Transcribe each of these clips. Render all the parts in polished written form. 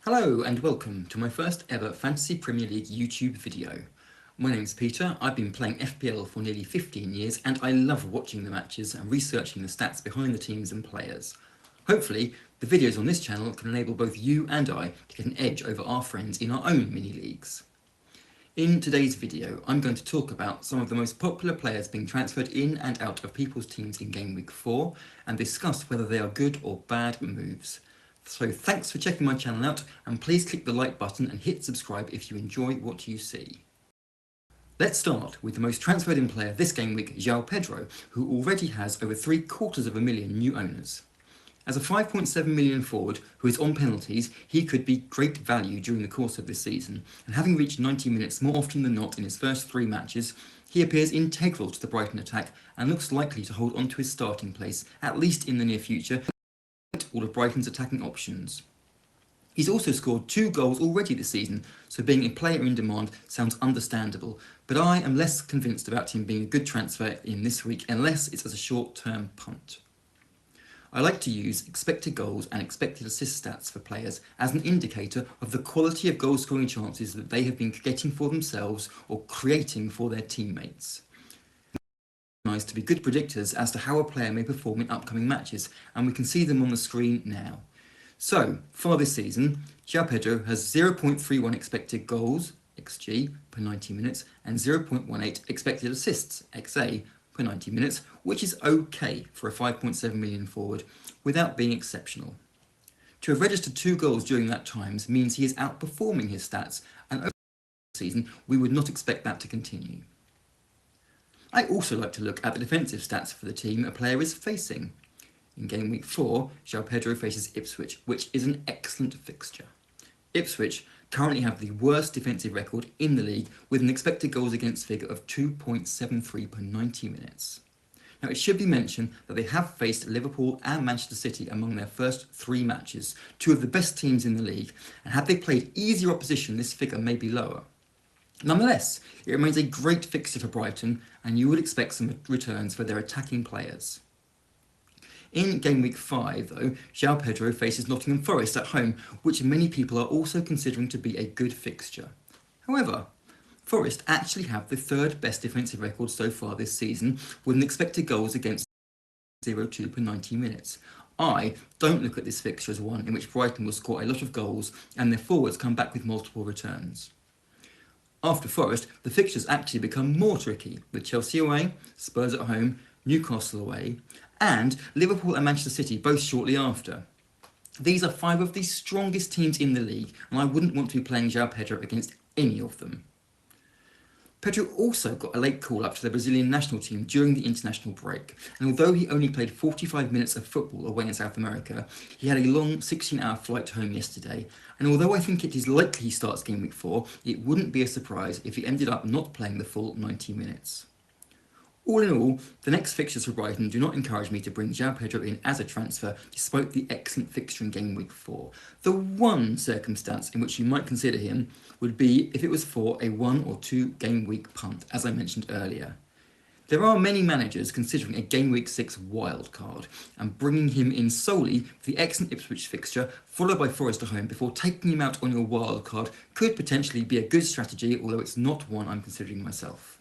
Hello and welcome to my first ever Fantasy Premier League YouTube video. My name's Peter, I've been playing FPL for nearly 15 years and I love watching the matches and researching the stats behind the teams and players. Hopefully, the videos on this channel can enable both you and I to get an edge over our friends in our own mini-leagues. In today's video, I'm going to talk about some of the most popular players being transferred in and out of people's teams in Game Week 4 and discuss whether they are good or bad moves. So thanks for checking my channel out and please click the like button and hit subscribe if you enjoy what you see. Let's start with the most transferred in player this game week, João Pedro, who already has over 750,000 new owners. As a 5.7 million forward who is on penalties, he could be great value during the course of this season, and having reached 90 minutes more often than not in his first 3 matches, he appears integral to the Brighton attack and looks likely to hold on to his starting place, at least in the near future, all of Brighton's attacking options. He's also scored 2 goals already this season, so being a player in demand sounds understandable, but I am less convinced about him being a good transfer in this week unless it's as a short-term punt. I like to use expected goals and expected assist stats for players as an indicator of the quality of goal scoring chances that they have been getting for themselves or creating for their teammates. Nice to be good predictors as to how a player may perform in upcoming matches, and we can see them on the screen now. So, far this season, João Pedro has 0.31 expected goals, XG, per 90 minutes, and 0.18 expected assists, XA, per 90 minutes, which is okay for a 5.7 million forward, without being exceptional. To have registered 2 goals during that time means he is outperforming his stats, and over the season we would not expect that to continue. I also like to look at the defensive stats for the team a player is facing. In Game Week 4, João Pedro faces Ipswich, which is an excellent fixture. Ipswich currently have the worst defensive record in the league with an expected goals against figure of 2.73 per 90 minutes. Now it should be mentioned that they have faced Liverpool and Manchester City among their first 3 matches, 2 of the best teams in the league, and had they played easier opposition this figure may be lower. Nonetheless, it remains a great fixture for Brighton and you would expect some returns for their attacking players. In Game Week 5 though, João Pedro faces Nottingham Forest at home, which many people are also considering to be a good fixture. However, Forest actually have the 3rd best defensive record so far this season, with an expected goals against 0.2 per 90 minutes. I don't look at this fixture as one in which Brighton will score a lot of goals and their forwards come back with multiple returns. After Forest, the fixtures actually become more tricky, with Chelsea away, Spurs at home, Newcastle away, and Liverpool and Manchester City both shortly after. These are 5 of the strongest teams in the league, and I wouldn't want to be playing João Pedro against any of them. Pedro also got a late call-up to the Brazilian national team during the international break, and although he only played 45 minutes of football away in South America, he had a long 16-hour flight home yesterday, and although I think it is likely he starts Game Week 4, it wouldn't be a surprise if he ended up not playing the full 90 minutes. All in all, the next fixtures for Brighton do not encourage me to bring João Pedro in as a transfer, despite the excellent fixture in Game Week 4. The one circumstance in which you might consider him would be if it was for a 1 or 2 game week punt, as I mentioned earlier. There are many managers considering a Game Week 6 wildcard, and bringing him in solely for the excellent Ipswich fixture, followed by Forest at home before taking him out on your wildcard could potentially be a good strategy, although it's not one I'm considering myself.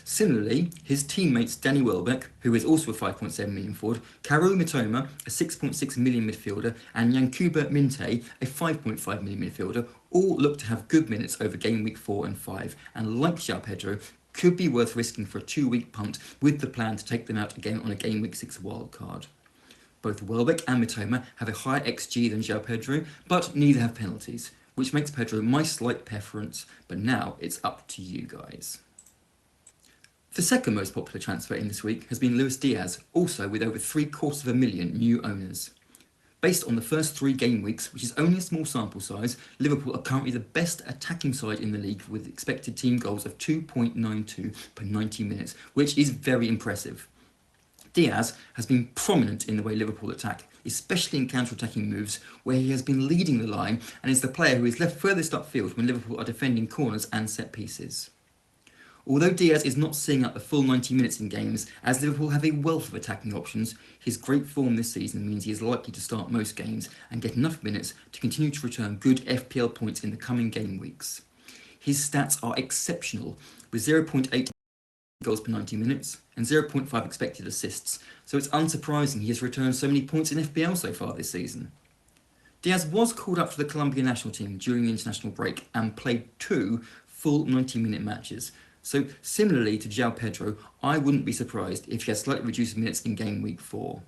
Similarly, his teammates Danny Welbeck, who is also a 5.7 million forward, Kaoru Mitoma, a 6.6 million midfielder, and Yankuba Minte, a 5.5 million midfielder, all look to have good minutes over Game Week 4 and 5, and like João Pedro, could be worth risking for a 2-week punt with the plan to take them out again on a Game Week 6 wildcard. Both Welbeck and Mitoma have a higher XG than João Pedro, but neither have penalties, which makes Pedro my slight preference, but now it's up to you guys. The second most popular transfer in this week has been Luis Diaz, also with over 750,000 new owners. Based on the first 3 game weeks, which is only a small sample size, Liverpool are currently the best attacking side in the league with expected team goals of 2.92 per 90 minutes, which is very impressive. Diaz has been prominent in the way Liverpool attack, especially in counter-attacking moves, where he has been leading the line and is the player who is left furthest upfield when Liverpool are defending corners and set pieces. Although Diaz is not seeing out the full 90 minutes in games, as Liverpool have a wealth of attacking options, his great form this season means he is likely to start most games and get enough minutes to continue to return good FPL points in the coming game weeks. His stats are exceptional, with 0.8 goals per 90 minutes and 0.5 expected assists, so it's unsurprising he has returned so many points in FPL so far this season. Diaz was called up for the Colombian national team during the international break and played 2 full 90-minute matches. So similarly to João Pedro, I wouldn't be surprised if he has slightly reduced minutes in game week 4.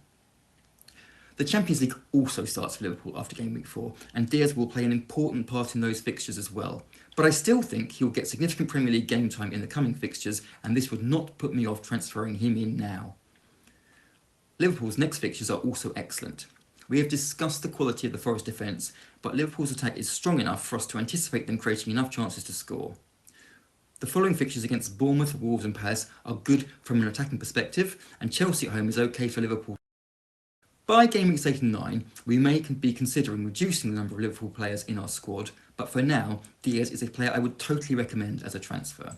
The Champions League also starts for Liverpool after game week 4, and Diaz will play an important part in those fixtures as well. But I still think he'll get significant Premier League game time in the coming fixtures, and this would not put me off transferring him in now. Liverpool's next fixtures are also excellent. We have discussed the quality of the Forest defence, but Liverpool's attack is strong enough for us to anticipate them creating enough chances to score. The following fixtures against Bournemouth, Wolves and Palace are good from an attacking perspective, and Chelsea at home is okay for Liverpool. By game week 8 and 9, we may be considering reducing the number of Liverpool players in our squad, but for now, Diaz is a player I would totally recommend as a transfer.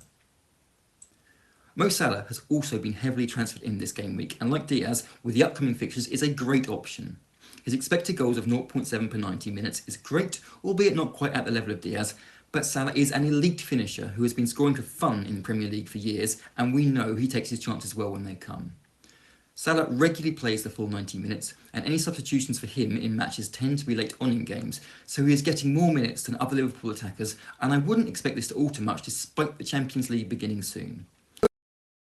Mo Salah has also been heavily transferred in this game week, and like Diaz, with the upcoming fixtures, is a great option. His expected goals of 0.7 per 90 minutes is great, albeit not quite at the level of Diaz, but Salah is an elite finisher who has been scoring for fun in the Premier League for years, and we know he takes his chances well when they come. Salah regularly plays the full 90 minutes, and any substitutions for him in matches tend to be late on in games, so he is getting more minutes than other Liverpool attackers, and I wouldn't expect this to alter much despite the Champions League beginning soon.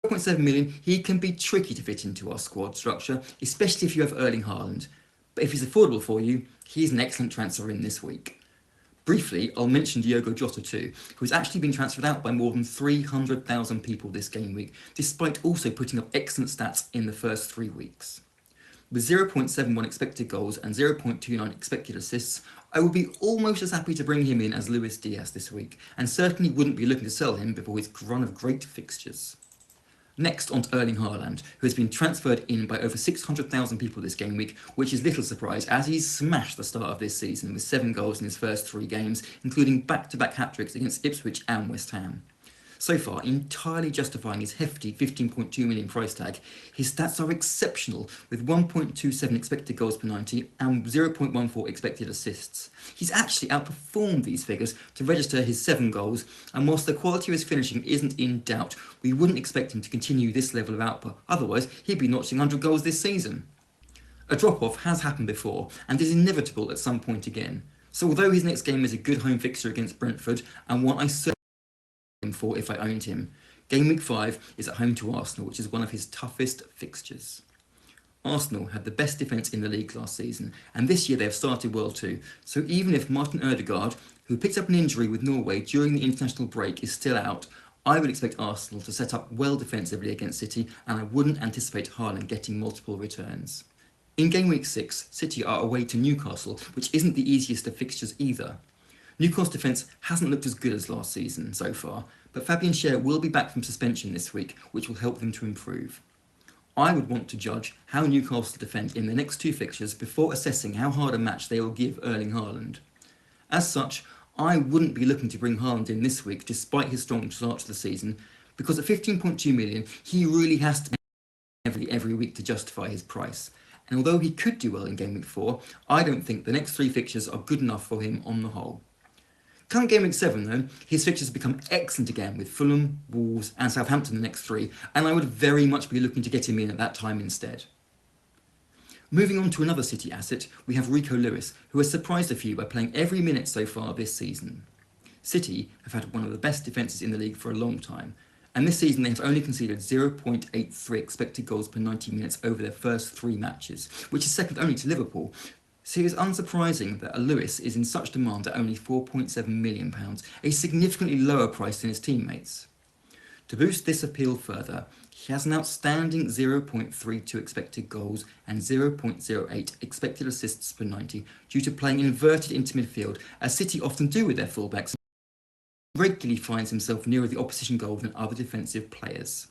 0.7 million, he can be tricky to fit into our squad structure, especially if you have Erling Haaland. But if he's affordable for you, he's an excellent transfer in this week. Briefly, I'll mention Diogo Jota too, who has actually been transferred out by more than 300,000 people this game week, despite also putting up excellent stats in the first 3 weeks. With 0.71 expected goals and 0.29 expected assists, I would be almost as happy to bring him in as Luis Diaz this week, and certainly wouldn't be looking to sell him before his run of great fixtures. Next on to Erling Haaland, who has been transferred in by over 600,000 people this game week, which is little surprise as he's smashed the start of this season with 7 goals in his first 3 games, including back-to-back hat-tricks against Ipswich and West Ham. So far, entirely justifying his hefty 15.2 million price tag, his stats are exceptional, with 1.27 expected goals per 90 and 0.14 expected assists. He's actually outperformed these figures to register his 7 goals, and whilst the quality of his finishing isn't in doubt, we wouldn't expect him to continue this level of output, otherwise he'd be notching 100 goals this season. A drop-off has happened before, and is inevitable at some point again. So although his next game is a good home fixture against Brentford, and one I certainly for if I owned him, game week 5 is at home to Arsenal, which is one of his toughest fixtures. Arsenal had the best defence in the league last season, and this year they have started well too, so even if Martin Ødegaard, who picked up an injury with Norway during the international break, is still out, I would expect Arsenal to set up well defensively against City, and I wouldn't anticipate Haaland getting multiple returns. In game week 6, City are away to Newcastle, which isn't the easiest of fixtures either. Newcastle's defence hasn't looked as good as last season so far, but Fabian Schär will be back from suspension this week, which will help them to improve. I would want to judge how Newcastle defend in the next 2 fixtures before assessing how hard a match they will give Erling Haaland. As such, I wouldn't be looking to bring Haaland in this week despite his strong start to the season, because at 15.2 million he really has to be every week to justify his price. And although he could do well in game week 4, I don't think the next 3 fixtures are good enough for him on the whole. Come game week 7 though, his fixtures have become excellent again with Fulham, Wolves and Southampton the next 3, and I would very much be looking to get him in at that time instead. Moving on to another City asset, we have Rico Lewis, who has surprised a few by playing every minute so far this season. City have had one of the best defences in the league for a long time, and this season they have only conceded 0.83 expected goals per 90 minutes over their first 3 matches, which is second only to Liverpool. So it is unsurprising that a Lewis is in such demand at only £4.7 million, a significantly lower price than his teammates. To boost this appeal further, he has an outstanding 0.32 expected goals and 0.08 expected assists per 90 due to playing inverted into midfield, as City often do with their fullbacks, and regularly finds himself nearer the opposition goal than other defensive players.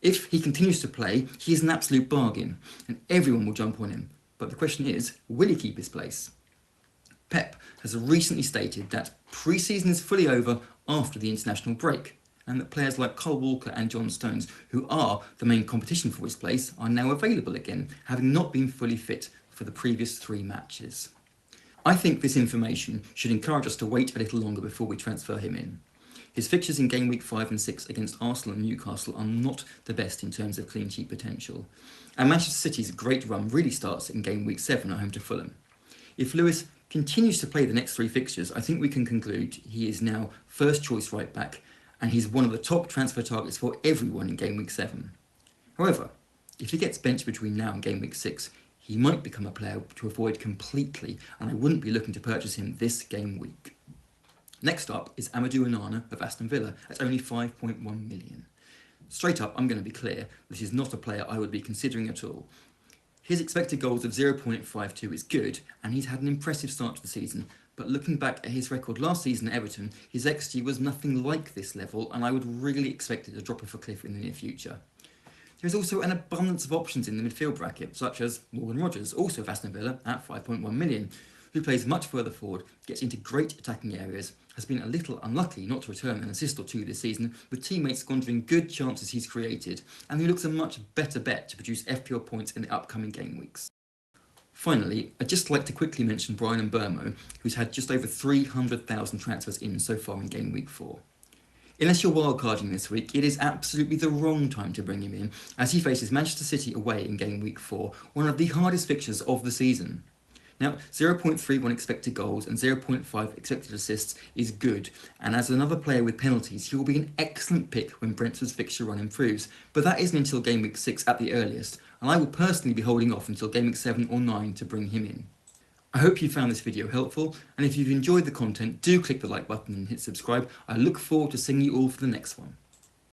If he continues to play, he is an absolute bargain, and everyone will jump on him. But the question is, will he keep his place? Pep has recently stated that pre-season is fully over after the international break, and that players like Kyle Walker and John Stones, who are the main competition for his place, are now available again, having not been fully fit for the previous 3 matches. I think this information should encourage us to wait a little longer before we transfer him in. His fixtures in game week 5 and 6 against Arsenal and Newcastle are not the best in terms of clean sheet potential, and Manchester City's great run really starts in game week 7 at home to Fulham. If Lewis continues to play the next 3 fixtures, I think we can conclude he is now first choice right back, and he's one of the top transfer targets for everyone in game week 7. However, if he gets benched between now and game week 6, he might become a player to avoid completely, and I wouldn't be looking to purchase him this game week. Next up is Amadou Onana of Aston Villa at only 5.1 million. Straight up, I'm going to be clear, this is not a player I would be considering at all. His expected goals of 0.52 is good, and he's had an impressive start to the season, but looking back at his record last season at Everton, his XG was nothing like this level, and I would really expect it to drop off a cliff in the near future. There is also an abundance of options in the midfield bracket, such as Morgan Rogers, also of Aston Villa at 5.1 million, who plays much further forward, gets into great attacking areas, has been a little unlucky not to return an assist or 2 this season, with teammates squandering good chances he's created, and who looks a much better bet to produce FPL points in the upcoming game weeks. Finally, I'd just like to quickly mention Brian Mbeumo, who's had just over 300,000 transfers in so far in game week 4. Unless you're wildcarding this week, it is absolutely the wrong time to bring him in, as he faces Manchester City away in game week 4, one of the hardest fixtures of the season. Now, 0.31 expected goals and 0.5 expected assists is good, and as another player with penalties, he will be an excellent pick when Brentford's fixture run improves, but that isn't until game week 6 at the earliest, and I will personally be holding off until game week 7 or 9 to bring him in. I hope you found this video helpful, and if you've enjoyed the content, do click the like button and hit subscribe. I look forward to seeing you all for the next one.